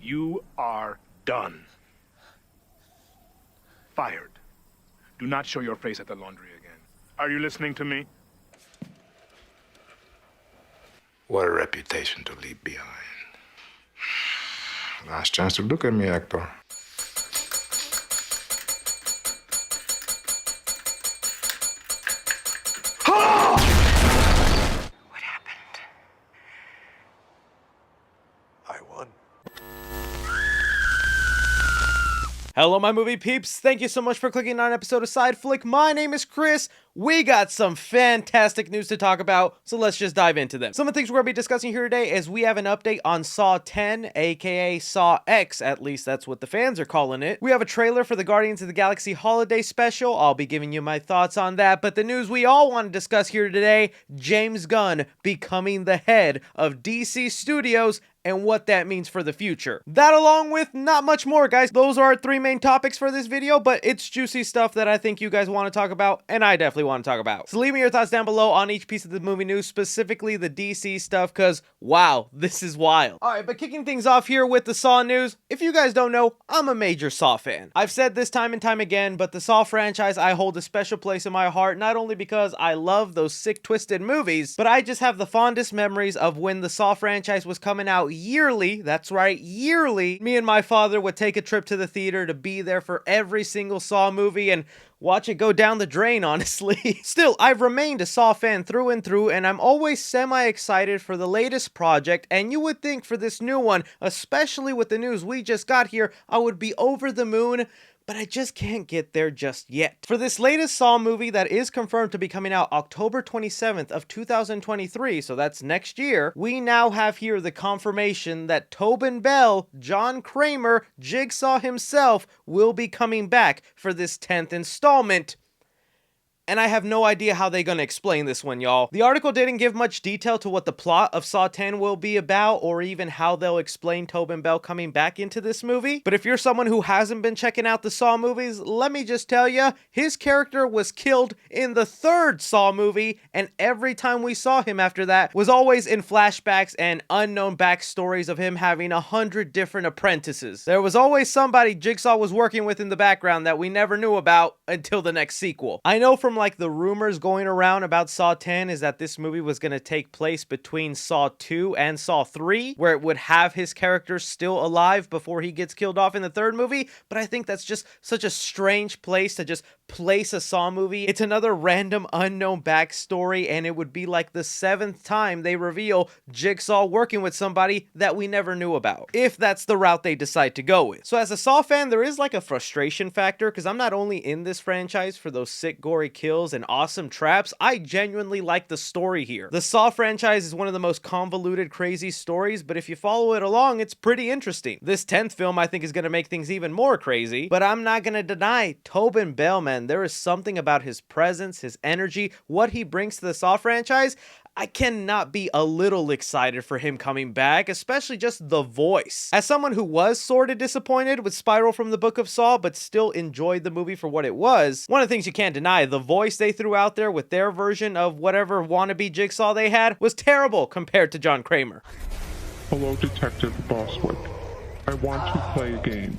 You are done. Fired. Do not show your face at the laundry again. Are you listening to me? What a reputation to leave behind. Last chance to look at me, actor. What happened? I won. Hello, my movie peeps. Thank you so much for clicking on an episode of Side Flick. My name is Chris. We got some fantastic news to talk about, so let's just dive into them. Some of the things we're going to be discussing here today is we have an update on Saw 10, aka Saw X, at least that's what the fans are calling it. We have a trailer for the Guardians of the Galaxy Holiday Special. I'll be giving you my thoughts on that, but the news we all want to discuss here today, James Gunn becoming the head of DC Studios and what that means for the future. That along with not much more, guys. Those are our three main topics for this video, but it's juicy stuff that I think you guys want to talk about, and I definitely want to talk about. So leave me your thoughts down below on each piece of the movie news, specifically the DC stuff, because wow, this is wild. Alright, but kicking things off here with the Saw news, if you guys don't know, I'm a major Saw fan. I've said this time and time again, but the Saw franchise I hold a special place in my heart, not only because I love those sick, twisted movies, but I just have the fondest memories of when the Saw franchise was coming out yearly. That's right, yearly. Me and my father would take a trip to the theater to be there for every single Saw movie and watch it go down the drain, honestly. Still, I've remained a Saw fan through and through, and I'm always semi-excited for the latest project, and you would think for this new one, especially with the news we just got here, I would be over the moon, but I just can't get there just yet. For this latest Saw movie that is confirmed to be coming out October 27th of 2023, so that's next year, we now have here the confirmation that Tobin Bell, John Kramer, Jigsaw himself, will be coming back for this 10th installment. And I have no idea how they're gonna explain this one, y'all. The article didn't give much detail to what the plot of Saw 10 will be about, or even how they'll explain Tobin Bell coming back into this movie. But if you're someone who hasn't been checking out the Saw movies, let me just tell ya, his character was killed in the third Saw movie, and every time we saw him after that was always in flashbacks and unknown backstories of him having 100 different apprentices. There was always somebody Jigsaw was working with in the background that we never knew about until the next sequel. I know from like the rumors going around about Saw 10 is that this movie was going to take place between Saw 2 and Saw 3, where it would have his character still alive before he gets killed off in the third movie, but I think that's just such a strange place to just place a Saw movie. It's another random unknown backstory, and it would be like the 7th time they reveal Jigsaw working with somebody that we never knew about, if that's the route they decide to go with. So as a Saw fan, there is like a frustration factor, because I'm not only in this franchise for those sick, gory kills and awesome traps, I genuinely like the story here. The Saw franchise is one of the most convoluted, crazy stories, but if you follow it along, it's pretty interesting. This 10th film, I think, is going to make things even more crazy, but I'm not going to deny Tobin Bell, man. There is something about his presence, his energy, what he brings to the Saw franchise. I cannot be a little excited for him coming back, especially just the voice. As someone who was sort of disappointed with Spiral from the Book of Saw, but still enjoyed the movie for what it was, one of the things you can't deny, the voice they threw out there with their version of whatever wannabe Jigsaw they had was terrible compared to John Kramer. Hello, Detective Boswick. I want to play a game.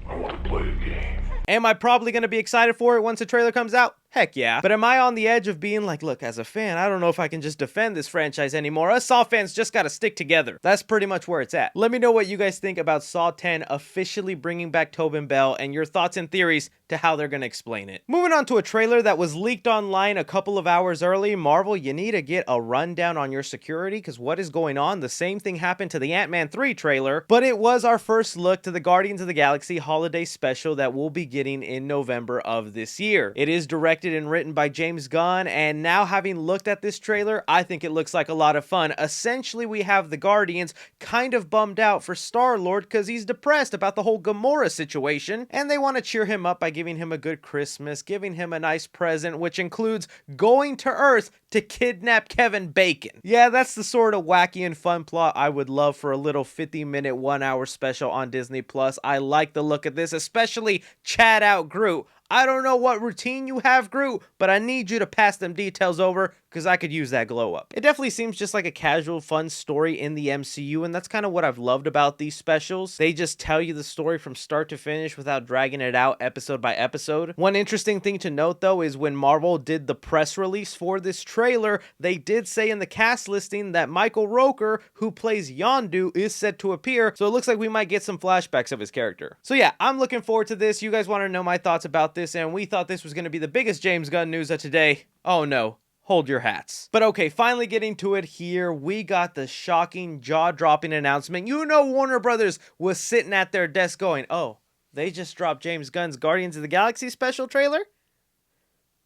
I want to play a game. Am I probably going to be excited for it once the trailer comes out? Heck yeah. But am I on the edge of being like, look, as a fan, I don't know if I can just defend this franchise anymore. Us Saw fans just gotta stick together. That's pretty much where it's at. Let me know what you guys think about Saw 10 officially bringing back Tobin Bell, and your thoughts and theories to how they're gonna explain it. Moving on to a trailer that was leaked online a couple of hours early. Marvel, you need to get a rundown on your security, because what is going on? The same thing happened to the Ant-Man 3 trailer, but it was our first look to the Guardians of the Galaxy Holiday Special that we'll be getting in November of this year. It is directed and written by James Gunn, and now having looked at this trailer, I think it looks like a lot of fun. Essentially, we have the Guardians kind of bummed out for Star-Lord because he's depressed about the whole Gamora situation, and they want to cheer him up by giving him a good Christmas, giving him a nice present, which includes going to Earth to kidnap Kevin Bacon. Yeah, that's the sort of wacky and fun plot I would love for a little 50-minute, 1-hour special on Disney+. I like the look of this, especially Chad out Groot. I don't know what routine you have, Groot, but I need you to pass them details over because I could use that glow up. It definitely seems just like a casual, fun story in the MCU, and that's kind of what I've loved about these specials. They just tell you the story from start to finish without dragging it out episode by episode. One interesting thing to note, though, is when Marvel did the press release for this trailer, they did say in the cast listing that Michael Rooker, who plays Yondu, is set to appear, so it looks like we might get some flashbacks of his character. So yeah, I'm looking forward to this. You guys want to know my thoughts about this, and we thought this was going to be the biggest James Gunn news of today. Oh no. Hold your hats. But okay, finally getting to it here, we got the shocking, jaw-dropping announcement. You know Warner Brothers was sitting at their desk going, oh, they just dropped James Gunn's Guardians of the Galaxy special trailer?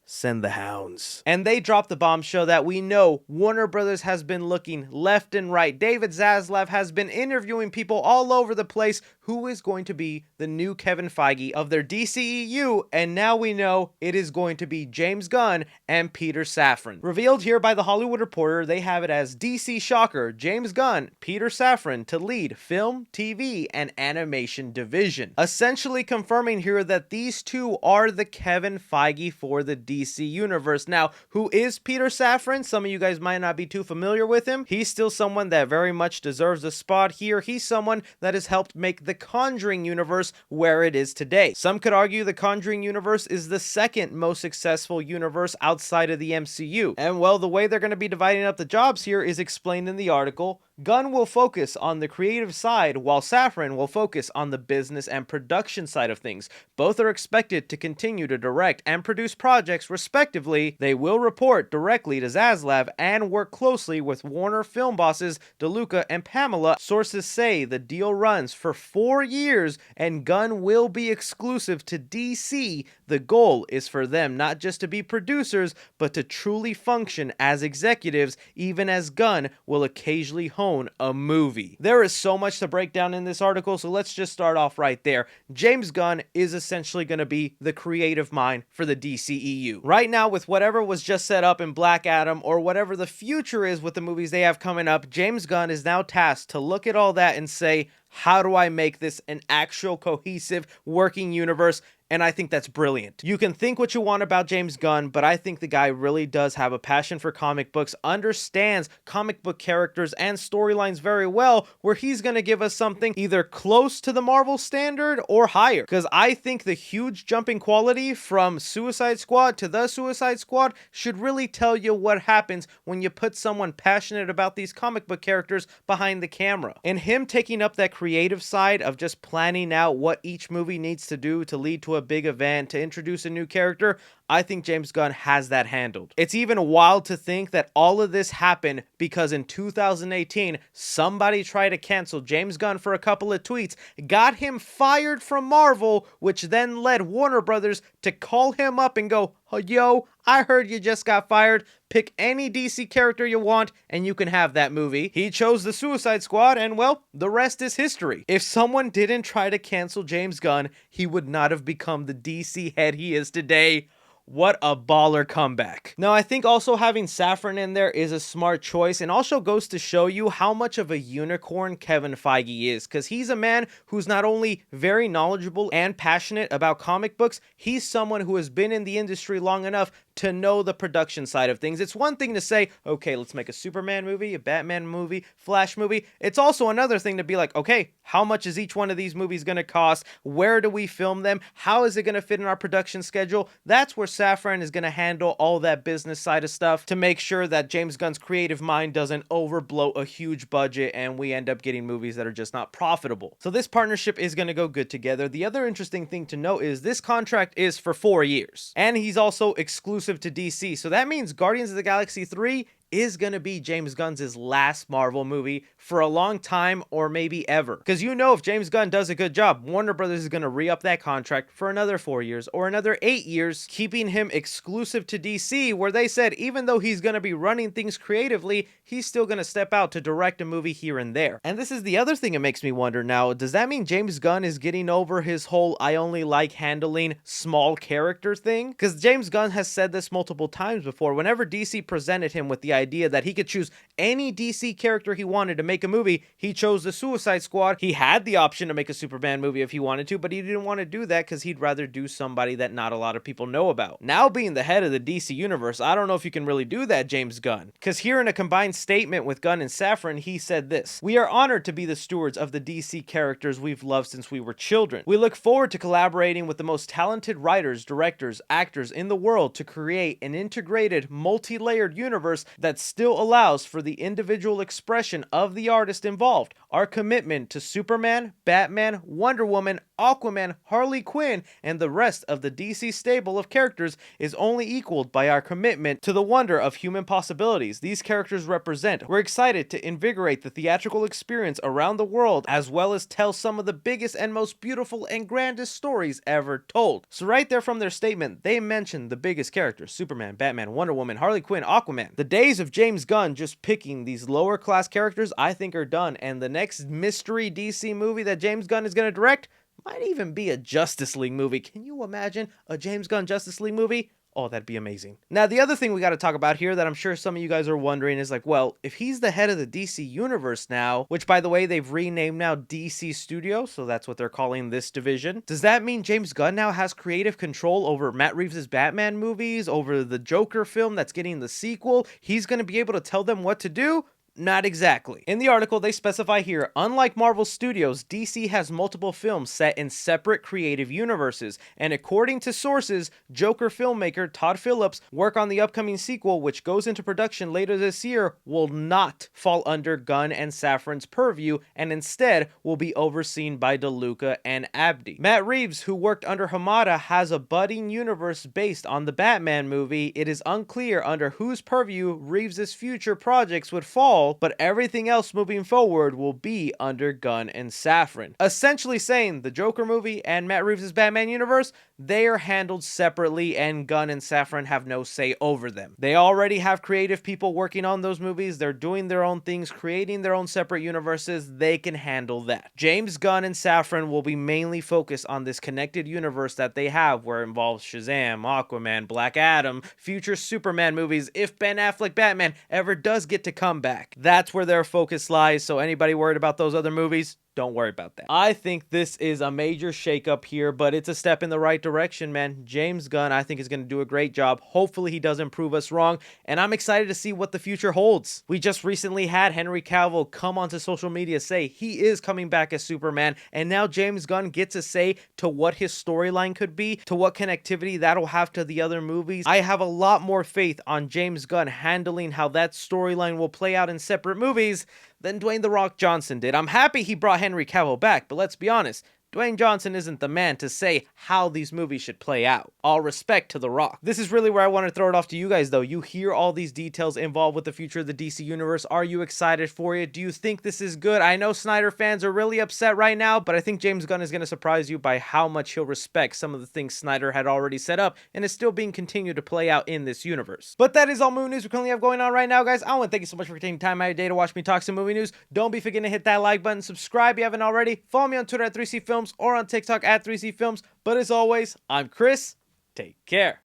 Send the hounds. And they dropped the bombshell that we know Warner Brothers has been looking left and right. David Zaslav has been interviewing people all over the place who is going to be the new Kevin Feige of their DCEU, and now we know it is going to be James Gunn and Peter Safran. Revealed here by The Hollywood Reporter, they have it as DC shocker, James Gunn, Peter Safran to lead film, TV, and animation division. Essentially confirming here that these two are the Kevin Feige for the DC universe. Now, who is Peter Safran? Some of you guys might not be too familiar with him. He's still someone that very much deserves a spot here. He's someone that has helped make the Conjuring universe where it is today. Some could argue the Conjuring universe is the second most successful universe outside of the MCU. And well, the way they're going to be dividing up the jobs here is explained in the article. Gunn will focus on the creative side, while Safran will focus on the business and production side of things. Both are expected to continue to direct and produce projects respectively. They will report directly to Zaslav and work closely with Warner film bosses DeLuca and Pamela. Sources say the deal runs for 4 years and Gunn will be exclusive to DC. The goal is for them not just to be producers, but to truly function as executives, even as Gunn will occasionally hone a movie. There is so much to break down in this article, so let's just start off right there. James Gunn is essentially going to be the creative mind for the DCEU. Right now, with whatever was just set up in Black Adam, or whatever the future is with the movies they have coming up, James Gunn is now tasked to look at all that and say, how do I make this an actual cohesive working universe? And I think that's brilliant. You can think what you want about James Gunn, but I think the guy really does have a passion for comic books, understands comic book characters and storylines very well, where he's going to give us something either close to the Marvel standard or higher. Because I think the huge jump in quality from Suicide Squad to The Suicide Squad should really tell you what happens when you put someone passionate about these comic book characters behind the camera. And him taking up that creative side of just planning out what each movie needs to do to lead to a big event, to introduce a new character, I think James Gunn has that handled. It's even wild to think that all of this happened because in 2018, somebody tried to cancel James Gunn for a couple of tweets, got him fired from Marvel, which then led Warner Brothers to call him up and go, oh, yo, I heard you just got fired. Pick any DC character you want and you can have that movie. He chose the Suicide Squad and, well, the rest is history. If someone didn't try to cancel James Gunn, he would not have become the DC head he is today. What a baller comeback. Now, I think also having Safran in there is a smart choice, and also goes to show you how much of a unicorn Kevin Feige is, because he's a man who's not only very knowledgeable and passionate about comic books, he's someone who has been in the industry long enough to know the production side of things. It's one thing to say, okay, let's make a Superman movie, a Batman movie, Flash movie. It's also another thing to be like, okay, how much is each one of these movies going to cost? Where do we film them? How is it going to fit in our production schedule? That's where Safran is going to handle all that business side of stuff to make sure that James Gunn's creative mind doesn't overblow a huge budget and we end up getting movies that are just not profitable. So this partnership is going to go good together. The other interesting thing to note is this contract is for 4 years, and he's also exclusive to DC. So that means Guardians of the Galaxy 3 is going to be James Gunn's last Marvel movie for a long time, or maybe ever. Because you know, if James Gunn does a good job, Warner Brothers is going to re-up that contract for another 4 years or another 8 years, keeping him exclusive to DC, where they said even though he's going to be running things creatively, he's still going to step out to direct a movie here and there. And this is the other thing that makes me wonder now, does that mean James Gunn is getting over his whole I only like handling small character thing? Because James Gunn has said this multiple times before. Whenever DC presented him with the idea that he could choose any DC character he wanted to make a movie. He chose the Suicide Squad. He had the option to make a Superman movie if he wanted to, but he didn't want to do that because he'd rather do somebody that not a lot of people know about. Now being the head of the DC universe, I don't know if you can really do that, James Gunn. Because here in a combined statement with Gunn and Safran, he said this: "We are honored to be the stewards of the DC characters we've loved since we were children. We look forward to collaborating with the most talented writers, directors, actors in the world to create an integrated, multi-layered universe that still allows for the individual expression of the artist involved. Our commitment to Superman, Batman, Wonder Woman, Aquaman, Harley Quinn, and the rest of the DC stable of characters is only equaled by our commitment to the wonder of human possibilities these characters represent. We're excited to invigorate the theatrical experience around the world, as well as tell some of the biggest and most beautiful and grandest stories ever told." So right there from their statement, they mentioned the biggest characters: Superman, Batman, Wonder Woman, Harley Quinn, Aquaman. The days of James Gunn just picking these lower class characters, I think, are done, and the next mystery DC movie that James Gunn is going to direct might even be a Justice League movie. Can you imagine a James Gunn Justice League movie? Oh, that'd be amazing. Now, the other thing we got to talk about here that I'm sure some of you guys are wondering is like, well, if he's the head of the DC universe now, which by the way, they've renamed now DC Studios, so that's what they're calling this division, does that mean James Gunn now has creative control over Matt Reeves' Batman movies, over the Joker film that's getting the sequel? He's going to be able to tell them what to do? Not exactly. In the article, they specify here, unlike Marvel Studios, DC has multiple films set in separate creative universes, and according to sources, Joker filmmaker Todd Phillips' work on the upcoming sequel, which goes into production later this year, will not fall under Gunn and Safran's purview, and instead will be overseen by DeLuca and Abdi. Matt Reeves, who worked under Hamada, has a budding universe based on the Batman movie. It is unclear under whose purview Reeves' future projects would fall, but everything else moving forward will be under Gunn and Safran. Essentially saying the Joker movie and Matt Reeves' Batman universe, they are handled separately and Gunn and Safran have no say over them. They already have creative people working on those movies. They're doing their own things, creating their own separate universes. They can handle that. James Gunn and Safran will be mainly focused on this connected universe that they have, where it involves Shazam, Aquaman, Black Adam, future Superman movies, if Ben Affleck Batman ever does get to come back. That's where their focus lies, so anybody worried about those other movies, don't worry about that. I think this is a major shakeup here, but it's a step in the right direction, man. James Gunn, I think, is going to do a great job. Hopefully, he doesn't prove us wrong, and I'm excited to see what the future holds. We just recently had Henry Cavill come onto social media say he is coming back as Superman, and now James Gunn gets a say to what his storyline could be, to what connectivity that'll have to the other movies. I have a lot more faith on James Gunn handling how that storyline will play out in separate movies than Dwayne "The Rock" Johnson did. I'm happy he brought Henry Cavill back, but let's be honest, Dwayne Johnson isn't the man to say how these movies should play out. All respect to The Rock. This is really where I want to throw it off to you guys, though. You hear all these details involved with the future of the DC Universe. Are you excited for it? Do you think this is good? I know Snyder fans are really upset right now, but I think James Gunn is going to surprise you by how much he'll respect some of the things Snyder had already set up and is still being continued to play out in this universe. But that is all movie news we currently have going on right now, guys. I want to thank you so much for taking time out of your day to watch me talk some movie news. Don't be forgetting to hit that like button, subscribe if you haven't already, follow me on Twitter at 3C Films or on TikTok at 3C Films. But as always, I'm Chris. Take care.